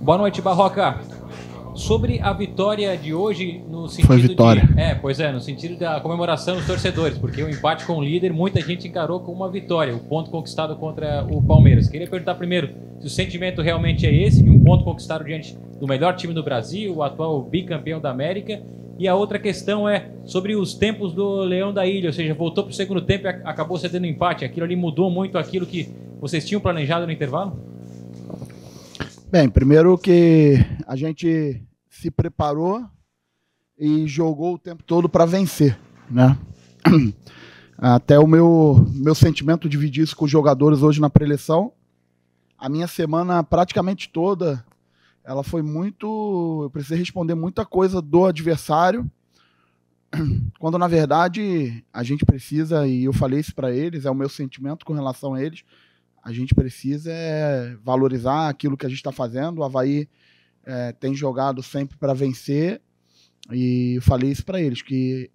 Boa noite, Barroca. Sobre a vitória de hoje, no sentido Foi vitória. no sentido da comemoração dos torcedores, porque o empate com o líder, muita gente encarou como uma vitória, o ponto conquistado contra o Palmeiras. Queria perguntar primeiro se o sentimento realmente é esse, de um ponto conquistado diante do melhor time do Brasil, o atual bicampeão da América. E a outra questão é sobre os tempos do Leão da Ilha, ou seja, voltou para o segundo tempo e acabou cedendo empate. Aquilo ali mudou muito aquilo que vocês tinham planejado no intervalo? Bem, primeiro que a gente se preparou e jogou o tempo todo para vencer, né? Até o meu sentimento, dividi isso com os jogadores hoje na pré-eleição. A minha semana praticamente toda, ela foi muito... Eu precisei responder muita coisa do adversário, quando na verdade a gente precisa, e eu falei isso para eles, é o meu sentimento com relação a eles, a gente precisa valorizar aquilo que a gente está fazendo. O Avaí tem jogado sempre para vencer, e eu falei isso para eles, que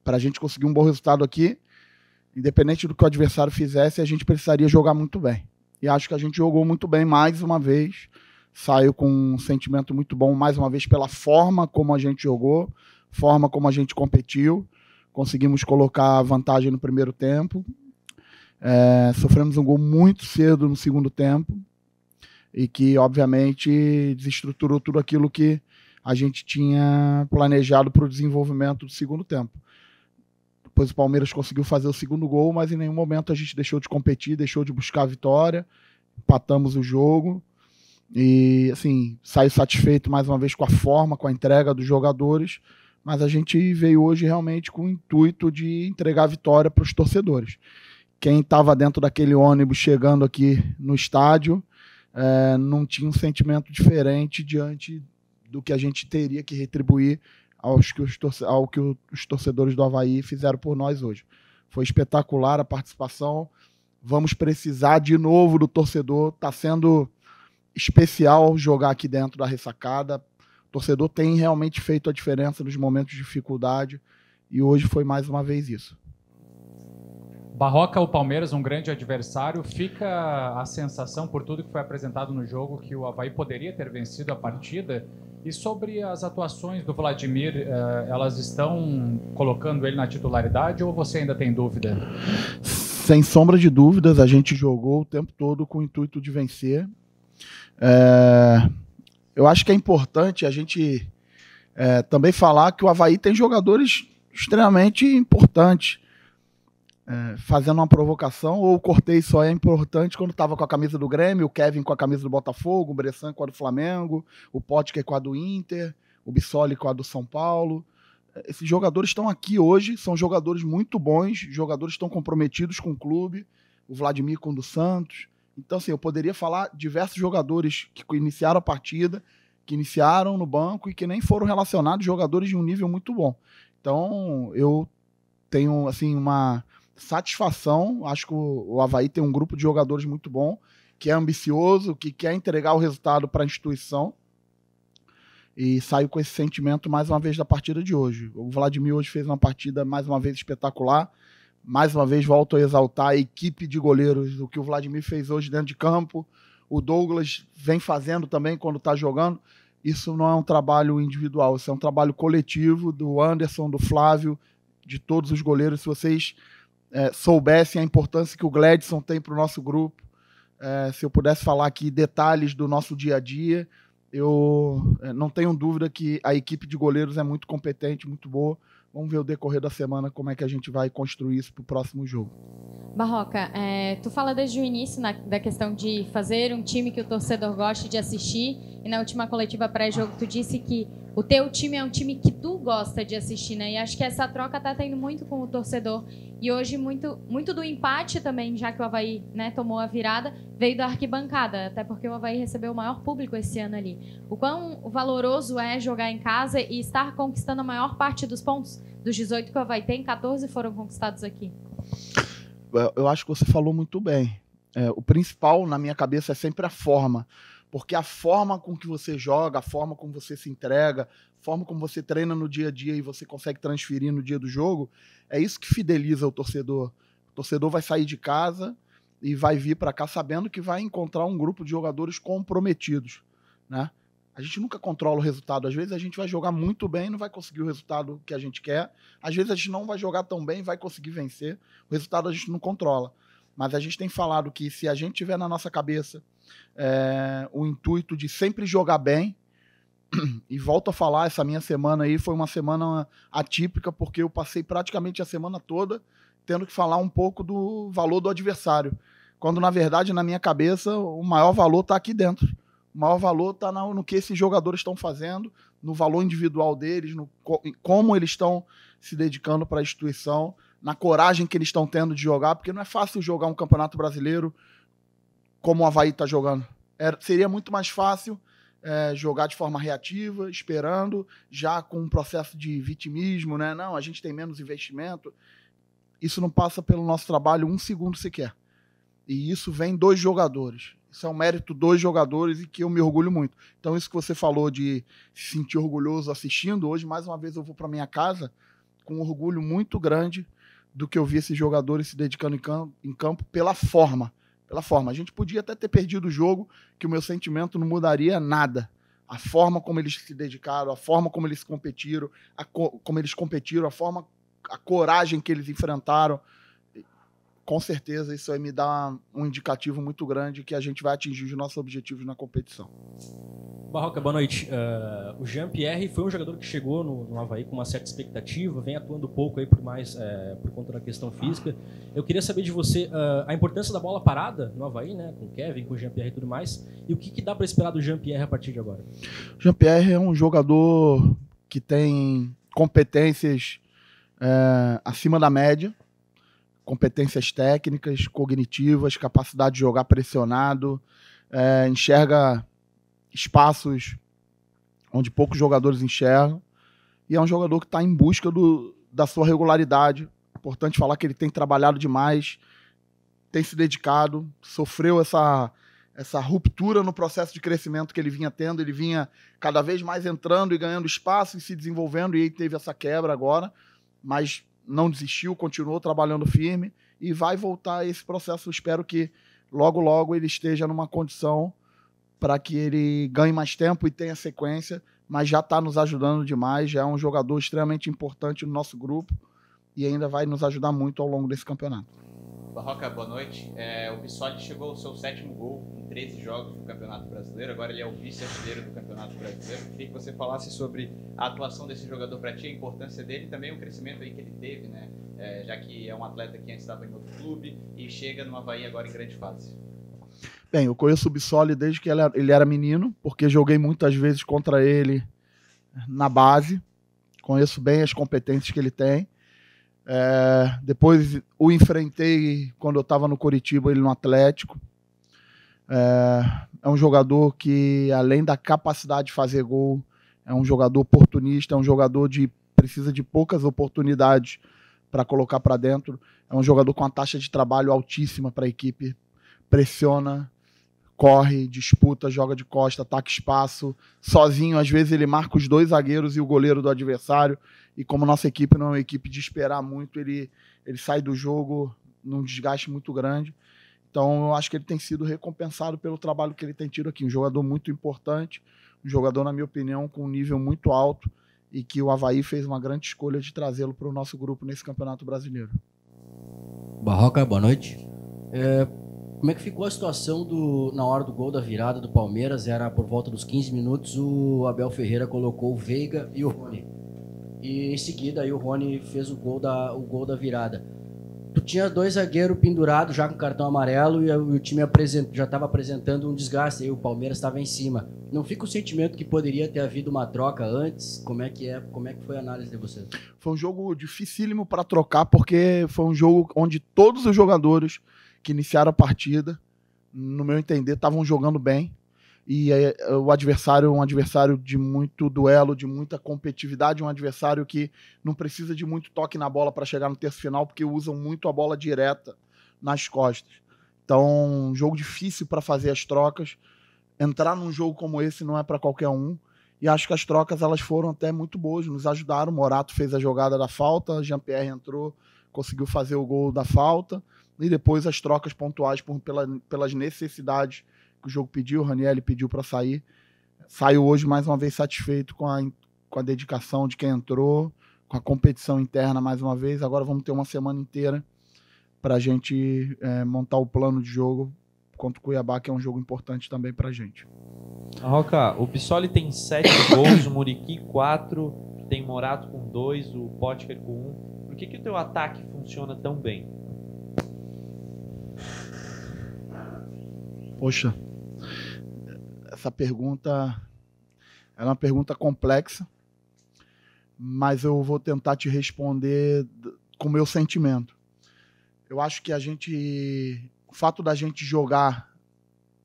para a gente conseguir um bom resultado aqui, independente do que o adversário fizesse, a gente precisaria jogar muito bem. E acho que a gente jogou muito bem mais uma vez, saiu com um sentimento muito bom mais uma vez pela forma como a gente jogou, forma como a gente competiu, conseguimos colocar a vantagem no primeiro tempo, sofremos um gol muito cedo no segundo tempo, e que, obviamente, desestruturou tudo aquilo que a gente tinha planejado para o desenvolvimento do segundo tempo. Depois o Palmeiras conseguiu fazer o segundo gol, mas em nenhum momento a gente deixou de competir, deixou de buscar a vitória, empatamos o jogo, e, assim, saí satisfeito mais uma vez com a forma, com a entrega dos jogadores, mas a gente veio hoje realmente com o intuito de entregar a vitória para os torcedores. Quem estava dentro daquele ônibus chegando aqui no estádio, não tinha um sentimento diferente diante do que a gente teria que retribuir ao que os torcedores do Avaí fizeram por nós hoje. Foi espetacular a participação, vamos precisar de novo do torcedor, está sendo especial jogar aqui dentro da ressacada, o torcedor tem realmente feito a diferença nos momentos de dificuldade, e hoje foi mais uma vez isso. Barroca, o Palmeiras, um grande adversário, fica a sensação, por tudo que foi apresentado no jogo, que o Avaí poderia ter vencido a partida. E sobre as atuações do Vladimir, elas estão colocando ele na titularidade ou você ainda tem dúvida? Sem sombra de dúvidas, a gente jogou o tempo todo com o intuito de vencer. Eu acho que é importante a gente também falar que o Avaí tem jogadores extremamente importantes. Fazendo uma provocação, ou o Cortez só é importante quando estava com a camisa do Grêmio, o Kevin com a camisa do Botafogo, o Bressan com a do Flamengo, o Potker com a do Inter, o Bissoli com a do São Paulo. Esses jogadores estão aqui hoje, são jogadores muito bons, jogadores estão comprometidos com o clube, o Vladimir com o do Santos. Então, assim, eu poderia falar diversos jogadores que iniciaram a partida, que iniciaram no banco e que nem foram relacionados, jogadores de um nível muito bom. Então, eu tenho, assim, uma satisfação. Acho que o Avaí tem um grupo de jogadores muito bom, que é ambicioso, que quer entregar o resultado para a instituição, e saiu com esse sentimento mais uma vez da partida de hoje. O Vladimir hoje fez uma partida mais uma vez espetacular, mais uma vez volto a exaltar a equipe de goleiros, o que o Vladimir fez hoje dentro de campo, o Douglas vem fazendo também quando está jogando. Isso não é um trabalho individual, isso é um trabalho coletivo do Anderson, do Flávio, de todos os goleiros. Se vocês soubessem a importância que o Gledson tem para o nosso grupo, se eu pudesse falar aqui detalhes do nosso dia a dia, eu não tenho dúvida que a equipe de goleiros é muito competente, muito boa. Vamos ver o decorrer da semana como é que a gente vai construir isso para o próximo jogo. Barroca, tu fala desde o início da questão de fazer um time que o torcedor goste de assistir, e na última coletiva pré-jogo tu disse que o teu time é um time que tu gosta de assistir, né? E acho que essa troca tá tendo muito com o torcedor. E hoje muito do empate também, já que o Avaí, né, tomou a virada, veio da arquibancada, até porque o Avaí recebeu o maior público esse ano ali. O quão valoroso é jogar em casa e estar conquistando a maior parte dos pontos? Dos 18 que o Avaí tem, 14 foram conquistados aqui. Eu acho que você falou muito bem. O principal na minha cabeça é sempre a forma. Porque a forma com que você joga, a forma como você se entrega, a forma como você treina no dia a dia e você consegue transferir no dia do jogo, é isso que fideliza o torcedor. O torcedor vai sair de casa e vai vir para cá sabendo que vai encontrar um grupo de jogadores comprometidos, né? A gente nunca controla o resultado. Às vezes a gente vai jogar muito bem e não vai conseguir o resultado que a gente quer. Às vezes a gente não vai jogar tão bem e vai conseguir vencer. O resultado a gente não controla. Mas a gente tem falado que se a gente tiver na nossa cabeça o intuito de sempre jogar bem, e volto a falar, essa minha semana aí foi uma semana atípica, porque eu passei praticamente a semana toda tendo que falar um pouco do valor do adversário. Quando, na verdade, na minha cabeça, o maior valor está aqui dentro. O maior valor está no que esses jogadores estão fazendo, no valor individual deles, como eles estão se dedicando para a instituição, na coragem que eles estão tendo de jogar, porque não é fácil jogar um campeonato brasileiro como o Avaí está jogando. Seria muito mais fácil jogar de forma reativa, esperando, já com um processo de vitimismo, né? Não, a gente tem menos investimento. Isso não passa pelo nosso trabalho um segundo sequer. E isso vem dos jogadores. Isso é um mérito dos jogadores e que eu me orgulho muito. Então, isso que você falou de se sentir orgulhoso assistindo, hoje, mais uma vez, eu vou para minha casa com um orgulho muito grande do que eu vi esses jogadores se dedicando em campo pela forma. A gente podia até ter perdido o jogo, que o meu sentimento não mudaria nada. A forma como eles se dedicaram, a forma como eles competiram, a coragem que eles enfrentaram. Com certeza isso aí me dá um indicativo muito grande que a gente vai atingir os nossos objetivos na competição. Barroca, boa noite. O Jean-Pierre foi um jogador que chegou no Avaí com uma certa expectativa, vem atuando pouco aí por conta da questão física. Eu queria saber de você a importância da bola parada no Avaí, né, com o Kevin, com o Jean-Pierre e tudo mais, e o que dá para esperar do Jean-Pierre a partir de agora? O Jean-Pierre é um jogador que tem competências acima da média, competências técnicas, cognitivas, capacidade de jogar pressionado, enxerga espaços onde poucos jogadores enxergam, e é um jogador que está em busca da sua regularidade. É importante falar que ele tem trabalhado demais, tem se dedicado, sofreu essa ruptura no processo de crescimento que ele vinha tendo, ele vinha cada vez mais entrando e ganhando espaço e se desenvolvendo, e aí teve essa quebra agora, mas não desistiu, continuou trabalhando firme e vai voltar a esse processo. Espero que logo, logo ele esteja numa condição para que ele ganhe mais tempo e tenha sequência, mas já está nos ajudando demais, já é um jogador extremamente importante no nosso grupo e ainda vai nos ajudar muito ao longo desse campeonato. Barroca, boa noite. O Bissoli chegou ao seu 7º gol em 13 jogos no Campeonato Brasileiro, agora ele é o vice-artilheiro do Campeonato Brasileiro. Queria que você falasse sobre a atuação desse jogador para ti, a importância dele e também o crescimento aí que ele teve, né? Já que é um atleta que antes estava em outro clube e chega no Avaí agora em grande fase. Bem, eu conheço o Bissoli desde que ele era menino, porque joguei muitas vezes contra ele na base, conheço bem as competências que ele tem. Depois o enfrentei quando eu estava no Coritiba, ele no Atlético. É um jogador que, além da capacidade de fazer gol, é um jogador oportunista, é um jogador que precisa de poucas oportunidades para colocar para dentro. É um jogador com uma taxa de trabalho altíssima para a equipe, pressiona, corre, disputa, joga de costa, ataca espaço, sozinho. Às vezes ele marca os 2 zagueiros e o goleiro do adversário, e como nossa equipe não é uma equipe de esperar muito, ele sai do jogo num desgaste muito grande. Então eu acho que ele tem sido recompensado pelo trabalho que ele tem tido aqui. Um jogador muito importante, um jogador, na minha opinião, com um nível muito alto, e que o Avaí fez uma grande escolha de trazê-lo para o nosso grupo nesse Campeonato Brasileiro. Barroca, boa noite. Como é que ficou a situação na hora do gol da virada do Palmeiras? Era por volta dos 15 minutos, o Abel Ferreira colocou o Veiga e o Rony. E em seguida aí o Rony fez o gol da virada. Tu tinha 2 zagueiros pendurados já com cartão amarelo e o time já estava apresentando um desgaste, aí o Palmeiras estava em cima. Não fica o sentimento que poderia ter havido uma troca antes? Como é que foi a análise de vocês? Foi um jogo dificílimo para trocar, porque foi um jogo onde todos os jogadores que iniciaram a partida, no meu entender, estavam jogando bem. E o adversário é um adversário de muito duelo, de muita competitividade, um adversário que não precisa de muito toque na bola para chegar no terço final, porque usam muito a bola direta nas costas. Então, um jogo difícil para fazer as trocas. Entrar num jogo como esse não é para qualquer um. E acho que as trocas elas foram até muito boas, nos ajudaram. O Morato fez a jogada da falta, Jean-Pierre entrou, conseguiu fazer o gol da falta. E depois as trocas pontuais pelas necessidades que o jogo pediu, o Ranieri pediu para sair, saio hoje mais uma vez satisfeito com a dedicação de quem entrou, com a competição interna mais uma vez. Agora vamos ter uma semana inteira para a gente montar o plano de jogo contra o Cuiabá, que é um jogo importante também para a gente. Roca, o Bissoli tem 7 gols, o Muriqui 4, tem Morato com 2, o Potker com 1. Por que o teu ataque funciona tão bem? Poxa, essa pergunta é uma pergunta complexa, mas eu vou tentar te responder com o meu sentimento. Eu acho que o fato da gente jogar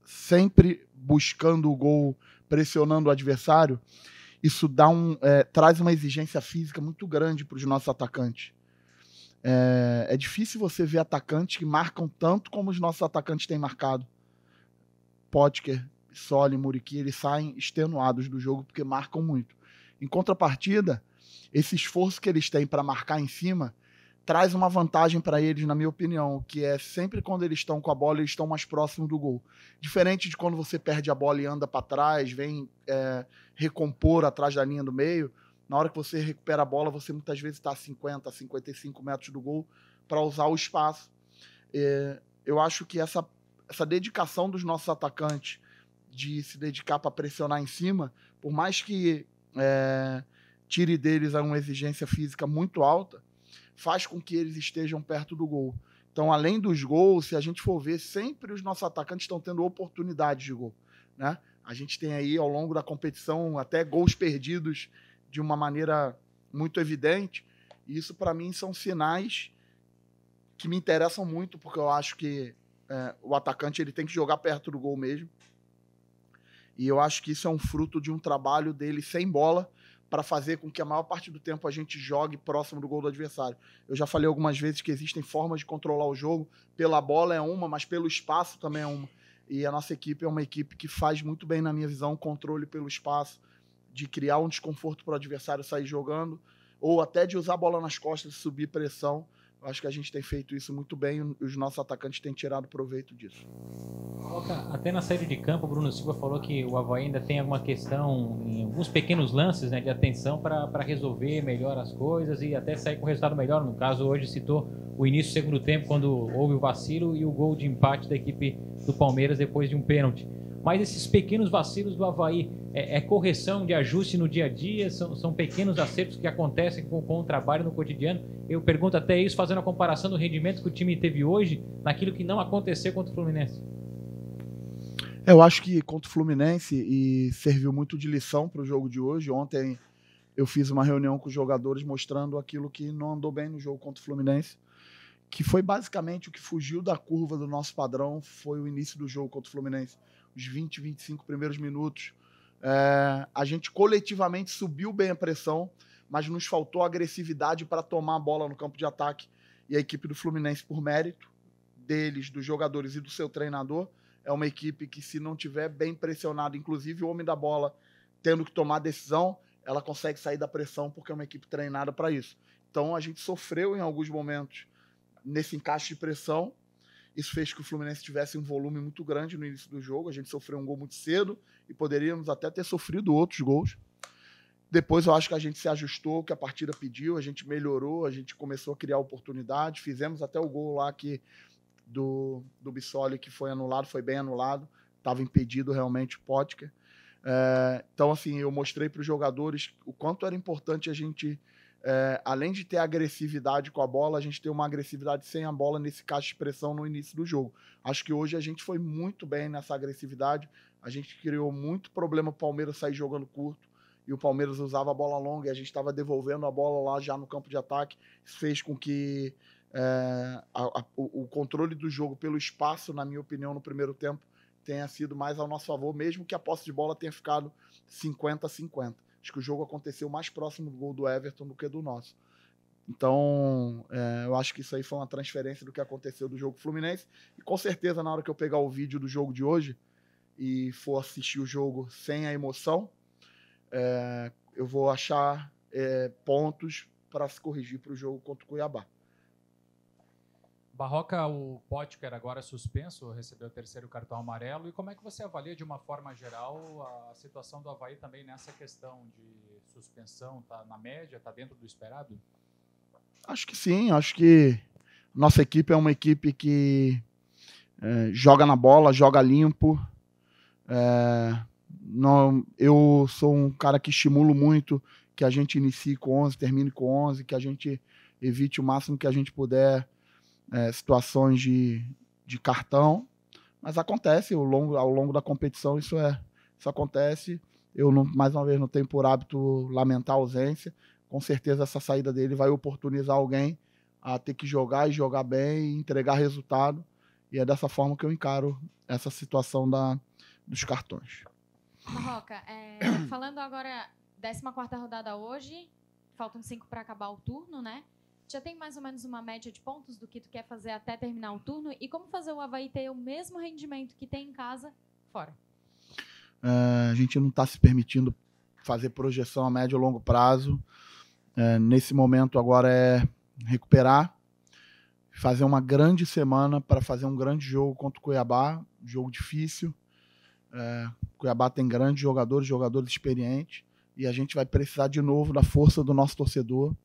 sempre buscando o gol, pressionando o adversário, isso traz uma exigência física muito grande para os nossos atacantes. É difícil você ver atacantes que marcam tanto como os nossos atacantes têm marcado. Potker, Bissoli, Muriqui, eles saem extenuados do jogo porque marcam muito. Em contrapartida, esse esforço que eles têm para marcar em cima traz uma vantagem para eles, na minha opinião, que é sempre quando eles estão com a bola, eles estão mais próximos do gol. Diferente de quando você perde a bola e anda para trás, vem recompor atrás da linha do meio, na hora que você recupera a bola, você muitas vezes está a 50, 55 metros do gol para usar o espaço. Eu acho que essa dedicação dos nossos atacantes de se dedicar para pressionar em cima, por mais que tire deles uma exigência física muito alta, faz com que eles estejam perto do gol. Então, além dos gols, se a gente for ver, sempre os nossos atacantes estão tendo oportunidades de gol, né? A gente tem aí, ao longo da competição, até gols perdidos de uma maneira muito evidente, e isso, para mim, são sinais que me interessam muito, porque eu acho que o atacante ele tem que jogar perto do gol mesmo, e eu acho que isso é um fruto de um trabalho dele sem bola, para fazer com que a maior parte do tempo a gente jogue próximo do gol do adversário. Eu já falei algumas vezes que existem formas de controlar o jogo, pela bola é uma, mas pelo espaço também é uma. E a nossa equipe é uma equipe que faz muito bem, na minha visão, o controle pelo espaço, de criar um desconforto para o adversário sair jogando, ou até de usar a bola nas costas e subir pressão. Eu acho que a gente tem feito isso muito bem e os nossos atacantes têm tirado proveito disso. Até na saída de campo, o Bruno Silva falou que o Avaí ainda tem alguma questão, em alguns pequenos lances, né, de atenção para resolver melhor as coisas e até sair com resultado melhor. No caso, hoje citou o início do segundo tempo, quando houve o vacilo e o gol de empate da equipe do Palmeiras depois de um pênalti. Mas esses pequenos vacilos do Avaí é correção de ajuste no dia a dia? São pequenos acertos que acontecem com o trabalho no cotidiano? Eu pergunto até isso fazendo a comparação do rendimento que o time teve hoje naquilo que não aconteceu contra o Fluminense. Eu acho que contra o Fluminense e serviu muito de lição para o jogo de hoje. Ontem eu fiz uma reunião com os jogadores mostrando aquilo que não andou bem no jogo contra o Fluminense, que foi basicamente o que fugiu da curva do nosso padrão, foi o início do jogo contra o Fluminense. Os 20, 25 primeiros minutos. A gente coletivamente subiu bem a pressão, mas nos faltou agressividade para tomar a bola no campo de ataque. E a equipe do Fluminense, por mérito deles, dos jogadores e do seu treinador, é uma equipe que, se não tiver bem pressionado, inclusive o homem da bola tendo que tomar decisão, ela consegue sair da pressão porque é uma equipe treinada para isso. Então a gente sofreu em alguns momentos nesse encaixe de pressão. Isso fez que o Fluminense tivesse um volume muito grande no início do jogo. A gente sofreu um gol muito cedo e poderíamos até ter sofrido outros gols. Depois eu acho que a gente se ajustou, que a partida pediu, a gente melhorou, a gente começou a criar oportunidades, fizemos até o gol lá do Bissoli, que foi anulado, foi bem anulado, estava impedido realmente o Potker. Então, assim, eu mostrei para os jogadores o quanto era importante a gente, além de ter agressividade com a bola, a gente ter uma agressividade sem a bola nesse caixa de pressão no início do jogo. Acho que hoje a gente foi muito bem nessa agressividade, a gente criou muito problema para o Palmeiras sair jogando curto, e o Palmeiras usava a bola longa e a gente estava devolvendo a bola lá já no campo de ataque. Isso fez com que o controle do jogo pelo espaço, na minha opinião, no primeiro tempo, tenha sido mais ao nosso favor, mesmo que a posse de bola tenha ficado 50-50. Acho que o jogo aconteceu mais próximo do gol do Everton do que do nosso. Então, eu acho que isso aí foi uma transferência do que aconteceu do jogo Fluminense. E com certeza, na hora que eu pegar o vídeo do jogo de hoje e for assistir o jogo sem a emoção, eu vou achar pontos para se corrigir para o jogo contra o Cuiabá. Barroca, o Potker agora suspenso, recebeu o 3º cartão amarelo. E como é que você avalia, de uma forma geral, a situação do Avaí também nessa questão de suspensão? Está na média? Está dentro do esperado? Acho que sim. Acho que nossa equipe é uma equipe que joga na bola, joga limpo. Não, eu sou um cara que estimulo muito que a gente inicie com 11, termine com 11, que a gente evite o máximo que a gente puder situações de cartão, mas acontece ao longo da competição, isso acontece. Eu, mais uma vez, não tenho por hábito lamentar a ausência. Com certeza essa saída dele vai oportunizar alguém a ter que jogar e jogar bem e entregar resultado, e é dessa forma que eu encaro essa situação dos cartões. Barroca, falando agora, 14ª rodada hoje, faltam 5 para acabar o turno, né? Já tem mais ou menos uma média de pontos do que tu quer fazer até terminar o turno? E como fazer o Avaí ter o mesmo rendimento que tem em casa, fora? A gente não está se permitindo fazer projeção a médio e longo prazo. Nesse momento agora é recuperar, fazer uma grande semana para fazer um grande jogo contra o Cuiabá, um jogo difícil. Cuiabá tem grandes jogadores experientes, e a gente vai precisar de novo da força do nosso torcedor.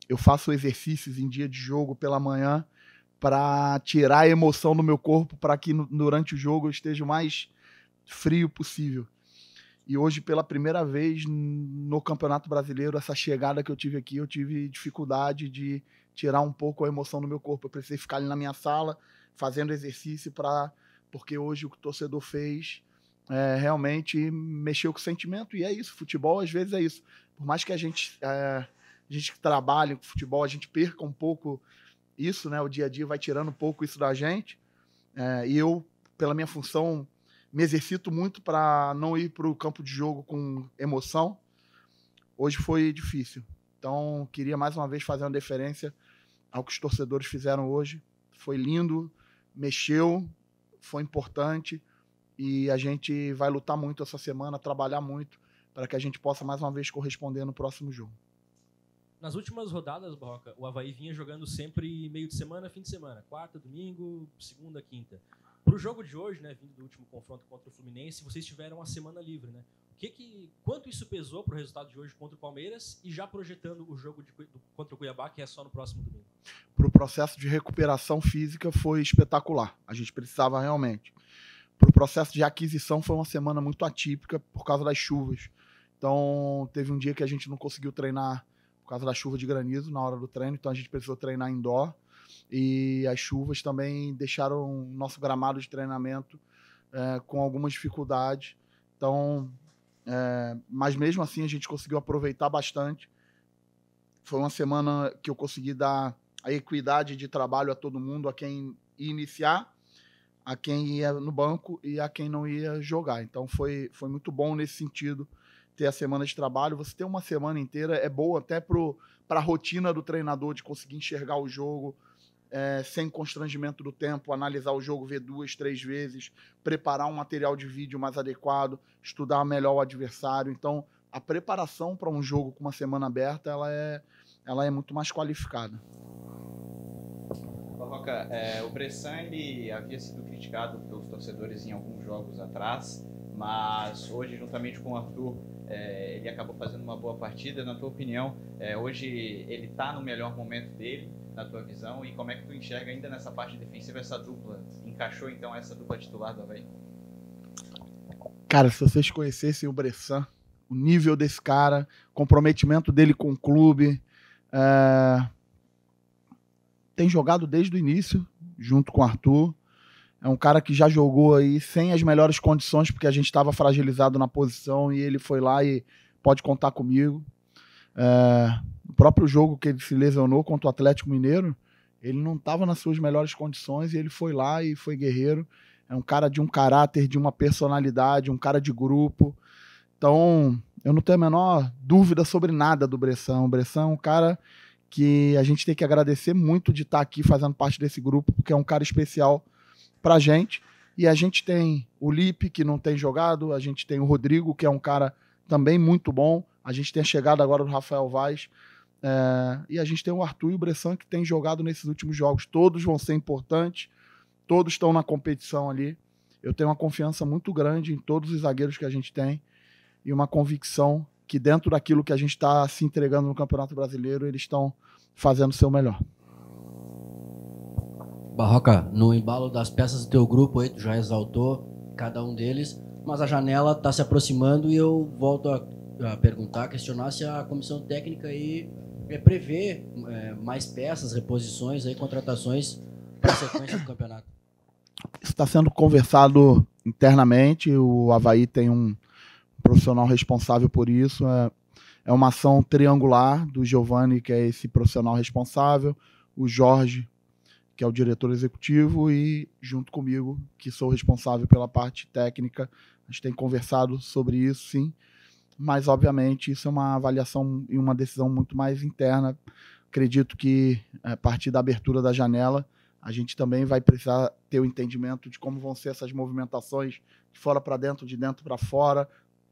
Eu faço exercícios em dia de jogo pela manhã para tirar a emoção do meu corpo, para que durante o jogo eu esteja o mais frio possível. E hoje, pela primeira vez no Campeonato Brasileiro, essa chegada que eu tive aqui, eu tive dificuldade de tirar um pouco a emoção do meu corpo. Eu precisei ficar ali na minha sala fazendo exercício, porque hoje o que o torcedor fez realmente mexeu com o sentimento, e é isso. Futebol às vezes é isso. Por mais que a gente que trabalha com futebol, a gente perca um pouco isso, né? O dia a dia vai tirando um pouco isso da gente. E eu, pela minha função, me exercito muito para não ir para o campo de jogo com emoção. Hoje foi difícil. Então, queria mais uma vez fazer uma deferência ao que os torcedores fizeram hoje. Foi lindo, mexeu, foi importante, e a gente vai lutar muito essa semana, trabalhar muito para que a gente possa mais uma vez corresponder no próximo jogo. Nas últimas rodadas, Barroca, o Avaí vinha jogando sempre meio de semana, fim de semana. Quarta, domingo, segunda, quinta. Para o jogo de hoje, né, vindo do último confronto contra o Fluminense, vocês tiveram a semana livre, né? Quanto isso pesou para o resultado de hoje contra o Palmeiras, e já projetando o jogo contra o Cuiabá, que é só no próximo domingo? Para o processo de recuperação física foi espetacular. A gente precisava realmente. Para o processo de aquisição foi uma semana muito atípica por causa das chuvas. Então teve um dia que a gente não conseguiu treinar por causa da chuva de granizo na hora do treino, então a gente precisou treinar indoor, e as chuvas também deixaram o nosso gramado de treinamento com algumas dificuldades. Então, mas mesmo assim a gente conseguiu aproveitar bastante. Foi uma semana que eu consegui dar a equidade de trabalho a todo mundo, a quem ia iniciar, a quem ia no banco e a quem não ia jogar. Então foi muito bom nesse sentido, ter a semana de trabalho. Você ter uma semana inteira é boa até para a rotina do treinador, de conseguir enxergar o jogo sem constrangimento do tempo, analisar o jogo, ver 2, 3 vezes, preparar um material de vídeo mais adequado, estudar melhor o adversário. Então, a preparação para um jogo com uma semana aberta, ela é muito mais qualificada. Barroca, o Bressan ele havia sido criticado pelos torcedores em alguns jogos atrás, mas hoje, juntamente com o Arthur, ele acabou fazendo uma boa partida. Na tua opinião, hoje ele está no melhor momento dele, na tua visão, e como é que tu enxerga ainda nessa parte defensiva essa dupla? Encaixou então essa dupla titular do Avaí? Cara, se vocês conhecessem o Bressan, o nível desse cara, o comprometimento dele com o clube, tem jogado desde o início, junto com o Arthur. É um cara que já jogou aí sem as melhores condições, porque a gente estava fragilizado na posição, e ele foi lá e pode contar comigo. No próprio jogo que ele se lesionou contra o Atlético Mineiro, ele não estava nas suas melhores condições, e ele foi lá e foi guerreiro. É um cara de um caráter, de uma personalidade, um cara de grupo. Então, eu não tenho a menor dúvida sobre nada do Bressan. O Bressan é um cara que a gente tem que agradecer muito de estar aqui fazendo parte desse grupo, porque é um cara especial pra gente. E a gente tem o Lipe, que não tem jogado, a gente tem o Rodrigo, que é um cara também muito bom, a gente tem a chegada agora do Rafael Vaz. E a gente tem o Arthur e o Bressan que têm jogado nesses últimos jogos. Todos vão ser importantes, todos estão na competição ali. Eu tenho uma confiança muito grande em todos os zagueiros que a gente tem e uma convicção que dentro daquilo que a gente está se entregando no Campeonato Brasileiro, eles estão fazendo o seu melhor. Barroca, no embalo das peças do teu grupo aí, tu já exaltou cada um deles, mas a janela está se aproximando e eu volto a perguntar, a questionar se a comissão técnica aí prevê mais peças, reposições, aí, contratações para a sequência do campeonato. Isso está sendo conversado internamente, o Avaí tem um profissional responsável por isso, é uma ação triangular do Giovani, que é esse profissional responsável, o Jorge, que é o diretor executivo, e junto comigo, que sou responsável pela parte técnica. A gente tem conversado sobre isso, sim, mas obviamente isso é uma avaliação e uma decisão muito mais interna. Acredito que a partir da abertura da janela a gente também vai precisar ter o entendimento de como vão ser essas movimentações de fora para dentro, de dentro para fora,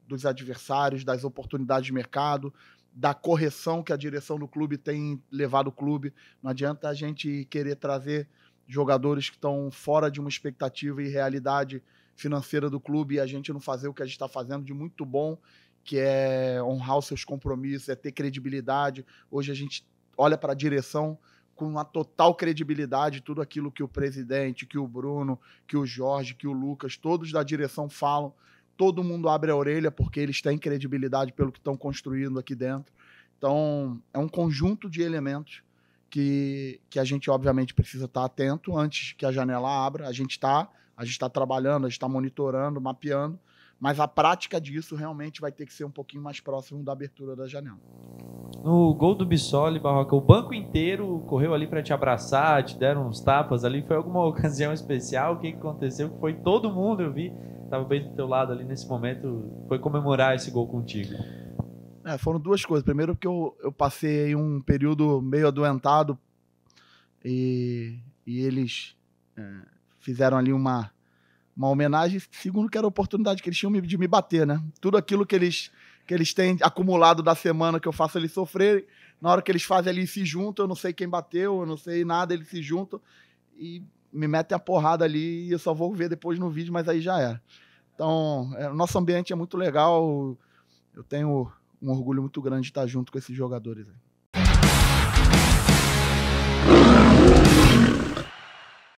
dos adversários, das oportunidades de mercado, da correção que a direção do clube tem levado o clube. Não adianta a gente querer trazer jogadores que estão fora de uma expectativa e realidade financeira do clube e a gente não fazer o que a gente está fazendo de muito bom, que é honrar os seus compromissos, é ter credibilidade. Hoje a gente olha para a direção com uma total credibilidade, tudo aquilo que o presidente, que o Bruno, que o Jorge, que o Lucas, todos da direção falam. Todo mundo abre a orelha porque eles têm credibilidade pelo que estão construindo aqui dentro. Então, é um conjunto de elementos que a gente, obviamente, precisa estar atento antes que a janela abra. A gente está trabalhando, a gente está monitorando, mapeando, mas a prática disso realmente vai ter que ser um pouquinho mais próximo da abertura da janela. No gol do Bissoli, Barroca, o banco inteiro correu ali para te abraçar, te deram uns tapas ali. Foi alguma ocasião especial? O que aconteceu? Foi todo mundo, eu vi. Estava bem do teu lado ali nesse momento, foi comemorar esse gol contigo. Foram duas coisas. Primeiro que eu passei um período meio adoentado e eles fizeram ali uma homenagem. Segundo que era a oportunidade que eles tinham de me bater, né? Tudo aquilo que eles têm acumulado da semana que eu faço eles sofrerem, na hora que eles fazem ali se juntam, eu não sei quem bateu, eu não sei nada, eles se juntam e me metem a porrada ali e eu só vou ver depois no vídeo, mas aí já era. Então, o nosso ambiente é muito legal, eu tenho um orgulho muito grande de estar junto com esses jogadores aí.